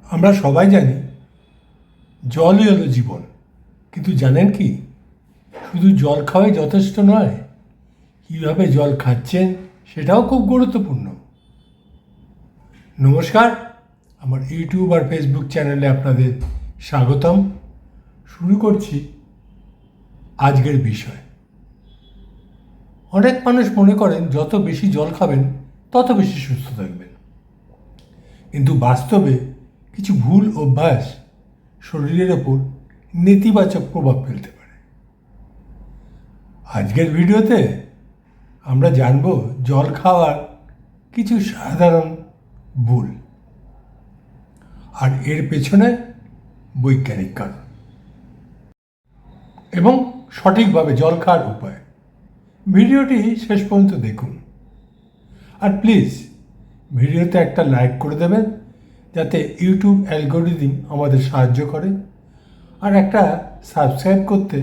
আমরা সবাই জানি জলই হলো জীবন, কিন্তু জানেন কি শুধু জল খাওয়াই যথেষ্ট নয়, কীভাবে জল খাচ্ছেন সেটাও খুব গুরুত্বপূর্ণ। নমস্কার, আমার ইউটিউব আর ফেসবুক চ্যানেলে আপনাদের স্বাগতম। শুরু করছি আজকের বিষয়। অনেক মানুষ মনে করেন যত বেশি জল খাবেন তত বেশি সুস্থ থাকবেন, কিন্তু বাস্তবে কিছু ভুল অভ্যাস শরীরের ওপর নেতিবাচক প্রভাব ফেলতে পারে। আজকের ভিডিওতে আমরা জানব জল খাওয়ার কিছু সাধারণ ভুল আর এর পেছনে বৈজ্ঞানিক কারণ এবং সঠিকভাবে জল খাওয়ার উপায়। ভিডিওটি শেষ পর্যন্ত দেখুন আর প্লিজ ভিডিওতে একটা লাইক করে দেবেন যাতে ইউটিউব অ্যালগোরিদম আমাদের সাহায্য করে, আর একটা সাবস্ক্রাইব করতে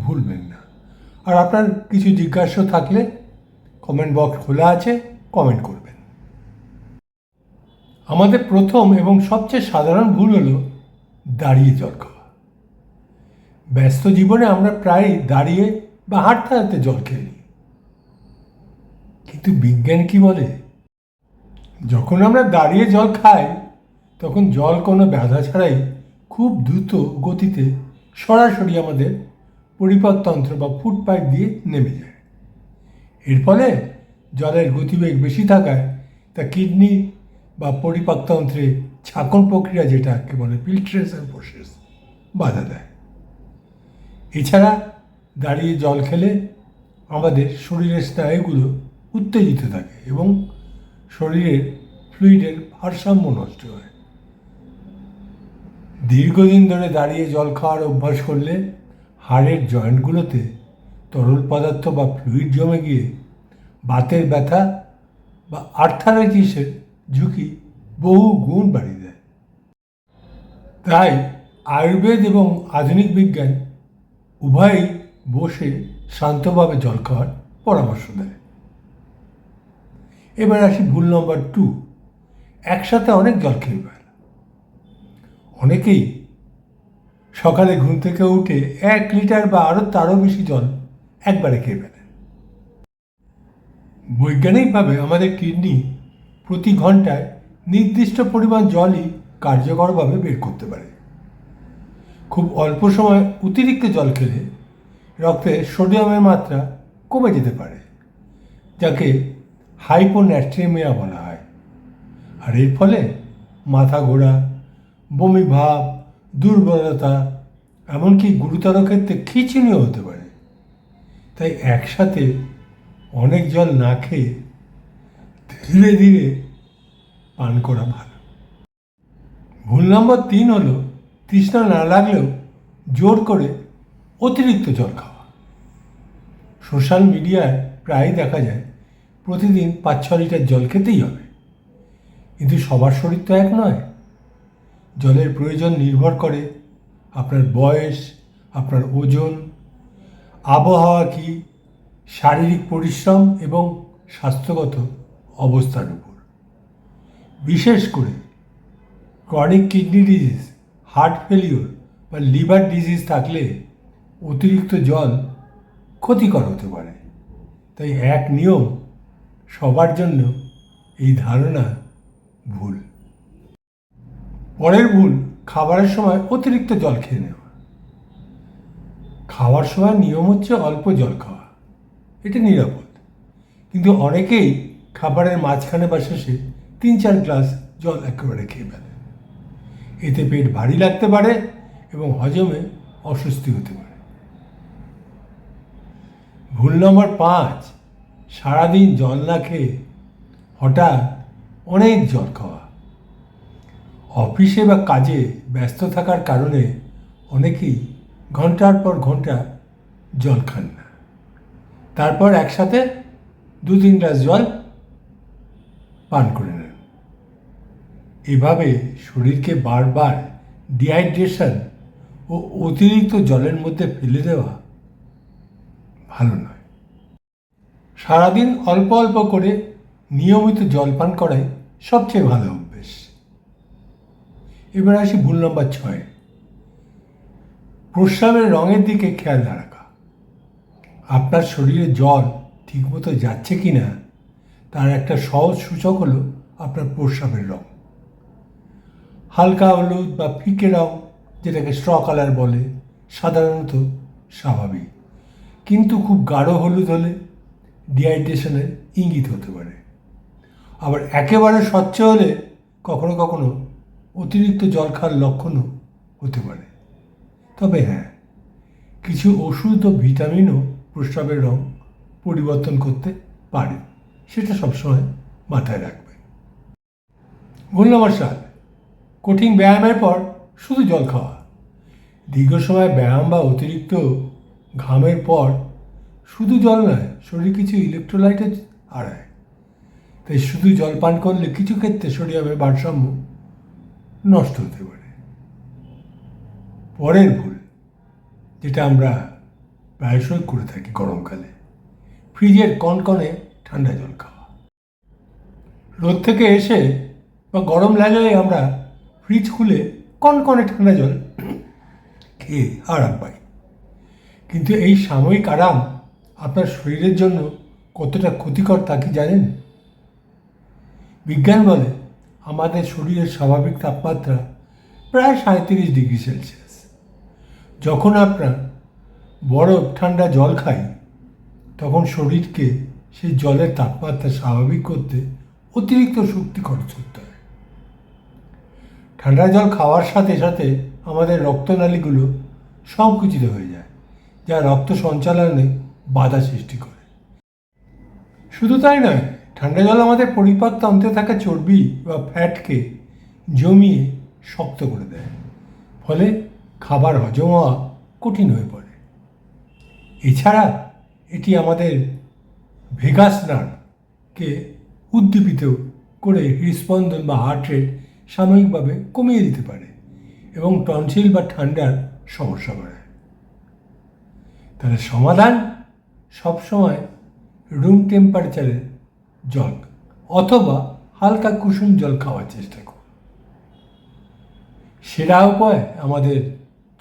ভুলবেন না। আর আপনার কিছু জিজ্ঞাসা থাকলে কমেন্ট বক্স খোলা আছে, কমেন্ট করবেন। আমাদের প্রথম এবং সবচেয়ে সাধারণ ভুল হলো দাঁড়িয়ে জল খাওয়া। ব্যস্ত জীবনে আমরা প্রায় দাঁড়িয়ে বা হাঁটতে হাঁটতে জল খেয়ে নিই, কিন্তু বিজ্ঞান কি বলে? যখন আমরা দাঁড়িয়ে জল খাই তখন জল কোনো বাধা ছাড়াই খুব দ্রুত গতিতে সরাসরি আমাদের পরিপাকতন্ত্র বা ফুড পাইপ দিয়ে নেমে যায়। এর ফলে জলের গতিবেগ বেশি থাকায় তা কিডনি বা পরিপাকতন্ত্রে ছাঁকন প্রক্রিয়া, যেটাকে বলে ফিল্ট্রেশন প্রসেস, বাধা দেয়। এছাড়া দাঁড়িয়ে জল খেলে আমাদের শরীরের স্নায়ুগুলো উত্তেজিত থাকে এবং শরীরের ফ্লুইডের ভারসাম্য নষ্ট হয়। দীর্ঘদিন ধরে দাঁড়িয়ে জল খাওয়ার অভ্যাস করলে হাড়ের জয়েন্টগুলোতে তরল পদার্থ বা ফ্লুইড জমে গিয়ে বাতের ব্যথা বা আর্থারাইটিসের ঝুঁকি বহু গুণ বাড়িয়ে দেয়। তাই আয়ুর্বেদ এবং আধুনিক বিজ্ঞান উভয়ই বসে শান্তভাবে জল খাওয়ার পরামর্শ দেয়। এবার আসি ভুল নম্বর 2, একসাথে অনেক জল খেয়ে ফেলা। অনেকেই সকালে ঘুম থেকে উঠে 1 লিটার বা তারও বেশি জল একবারে খেয়ে ফেলেন। বৈজ্ঞানিকভাবে আমাদের কিডনি প্রতি ঘন্টায় নির্দিষ্ট পরিমাণ জলই কার্যকরভাবে বের করতে পারে। খুব অল্প সময় অতিরিক্ত জল খেলে রক্তে সোডিয়ামের মাত্রা কমে যেতে পারে, যাকে হাইপোন্যাট্রেমিয়া বলা হয়। আর এর ফলে মাথা ঘোরা, বমি ভাব, দুর্বলতা, এমনকি গুরুতর ক্ষেত্রে খিঁচুনিও হতে পারে। তাই একসাথে অনেক জল না খেয়ে ধীরে ধীরে পান করা ভালো। ভুল নম্বর 3 হলো তৃষ্ণা না লাগলেও জোর করে অতিরিক্ত জল খাওয়া। সোশ্যাল মিডিয়ায় প্রায়ই দেখা যায় প্রতিদিন 5-6 লিটার জল খেতেই হবে, কিন্তু সবার শরীর তো এক নয়। জলের প্রয়োজন নির্ভর করে আপনার বয়স, আপনার ওজন, আবহাওয়া কি, শারীরিক পরিশ্রম এবং স্বাস্থ্যগত অবস্থার উপর। বিশেষ করে chronic kidney disease, heart failure বা লিভার ডিজিজ থাকলে অতিরিক্ত জল ক্ষতিকর হতে পারে। তাই এক নিয়ম সবার জন্য, এই ধারণা ভুল। পরের ভুল, খাবারের সময় অতিরিক্ত জল খেয়ে নেওয়া। খাওয়ার সময় নিয়ম হচ্ছে অল্প জল খাওয়া, এটা নিরাপদ, কিন্তু অনেকেই খাবারের মাঝখানে বা শেষে 3-4 গ্লাস জল একেবারে খেয়ে ফেলে। এতে পেট ভারী লাগতে পারে এবং হজমে অস্বস্তি হতে পারে। ভুল নম্বর 5, সারাদিন জল না খেয়ে হঠাৎ অনেক জল খাওয়া। অফিসে বা কাজে ব্যস্ত থাকার কারণে অনেকেই ঘন্টার পর ঘন্টা জল খান না, তারপর একসাথে 2-3 গ্লাস জল পান করে নেন। এভাবে শরীরকে বারবার ডিহাইড্রেশন ও অতিরিক্ত জলের মধ্যে ফেলে দেওয়া ভালো নয়। সারাদিন অল্প অল্প করে নিয়মিত জল পান করাই সবচেয়ে ভালো অভ্যেস। এবার আসি ভুল নম্বর 6। প্রস্রাবের রঙের দিকে খেয়াল না রাখা। আপনার শরীরে জল ঠিকমতো যাচ্ছে কি না তার একটা সহজ সূচক হলো আপনার প্রস্রাবের রং। হালকা হলুদ বা ফিকে রং, যেটাকে স্ট্র কালার বলে, সাধারণত স্বাভাবিক, কিন্তু খুব গাঢ় হলুদ হলে ডিহাইড্রেশনের ইঙ্গিত হতে পারে। আবার একেবারে স্বচ্ছ হলে কখনো কখনো অতিরিক্ত জল খাওয়ার লক্ষণও হতে পারে। তবে হ্যাঁ, কিছু ওষুধ ও ভিটামিনও প্রস্রাবের রং পরিবর্তন করতে পারে, সেটা সবসময় মাথায় রাখবে। ভুল নম্বর 7, কঠিন ব্যায়ামের পর শুধু জল খাওয়া। দীর্ঘ সময় ব্যায়াম বা অতিরিক্ত ঘামের পর শুধু জল নয়, শরীর কিছু ইলেকট্রোলাইটে হারায়। তাই শুধু জল পান করলে কিছু ক্ষেত্রে সোডিয়ামের ভারসাম্য নষ্ট হতে পারে। পরের ভুল, যেটা আমরা প্রায়শই করে থাকি গরমকালে, ফ্রিজের কনকনে ঠান্ডা জল খাওয়া। রোদ থেকে এসে বা গরম লাগলে আমরা ফ্রিজ খুলে কনকনে ঠান্ডা জল খেয়ে আরাম পাই, কিন্তু এই সাময়িক আরাম আপনার শরীরের জন্য কতটা ক্ষতিকর তা কি জানেন? বিজ্ঞান বলে আমাদের শরীরের স্বাভাবিক তাপমাত্রা প্রায় 37°C। যখন আপনার বরফ ঠান্ডা জল খাই তখন শরীরকে সেই জলের তাপমাত্রা স্বাভাবিক করতে অতিরিক্ত শক্তি খরচ করতে হয়। ঠান্ডা জল খাওয়ার সাথে সাথে আমাদের রক্তনালীগুলো সংকুচিত হয়ে যায়, যা রক্ত সঞ্চালনে বাধা সৃষ্টি করে। শুধু তাই নয়, ঠান্ডা জল আমাদের পরিপাক তন্ত্রে থাকা চর্বি বা ফ্যাটকে জমিয়ে শক্ত করে দেয়, ফলে খাবার হজম হওয়া কঠিন হয়ে পড়ে। এছাড়া এটি আমাদের ভেগাস নার্ভকে উদ্দীপিত করে হৃদস্পন্দন বা হার্ট রেট সাময়িকভাবে কমিয়ে দিতে পারে এবং টনসিল বা ঠান্ডার সমস্যা বাড়ায়। তাহলে সমাধান, সবসময় রুম টেম্পারেচারের জল অথবা হালকা কুসুম জল খাওয়ার চেষ্টা করুন। সেরা উপায় আমাদের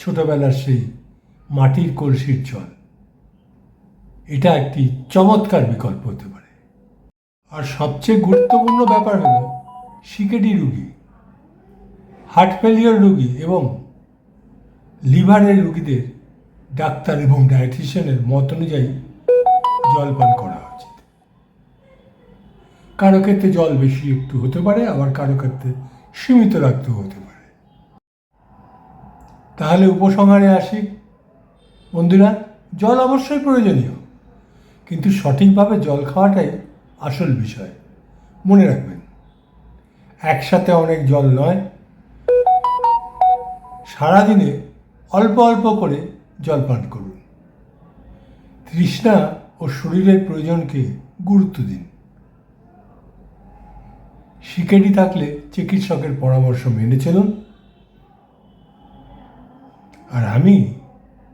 ছোটবেলার সেই মাটির কলসির জল, এটা একটি চমৎকার বিকল্প হতে পারে। আর সবচেয়ে গুরুত্বপূর্ণ ব্যাপার হলো সিকেডি রোগী, হার্ট ফেলিওর রোগী এবং লিভারের রোগীদের ডাক্তার এবং ডায়েটিশিয়ানের মত অনুযায়ী জল পান করা উচিত। কারো ক্ষেত্রে জল বেশি একটু হতে পারে, আবার কারো ক্ষেত্রে সীমিত রাখতেও হতে পারে। তাহলে উপসংহারে আসি, বন্ধুরা, জল অবশ্যই প্রয়োজনীয়, কিন্তু সঠিকভাবে জল খাওয়াটাই আসল বিষয়। মনে রাখবেন, একসাথে অনেক জল নয়, সারাদিনে অল্প অল্প করে জল পান করুন। তৃষ্ণা ও শরীরের প্রয়োজনকে গুরুত্ব দিন। সিকেডি থাকলে চিকিৎসকের পরামর্শ মেনে চলুন। আর আমি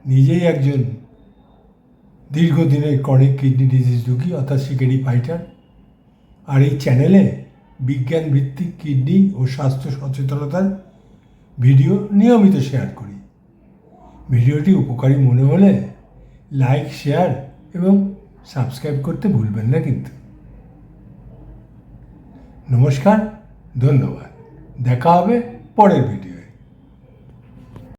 নিজেই একজন দীর্ঘদিনের ক্রনিক কিডনি ডিজিজ রোগী, অর্থাৎ সিকেডি ফাইটার। আর এই চ্যানেলে বিজ্ঞান ভিত্তিক কিডনি ও স্বাস্থ্য সচেতনতার ভিডিও নিয়মিত শেয়ার করি। ভিডিওটি উপকারী মনে হলে লাইক, শেয়ার এবং সাবস্ক্রাইব করতে ভুলবেন না কিন্তু। নমস্কার, ধন্যবাদ। দেখা হবে পরের ভিডিও।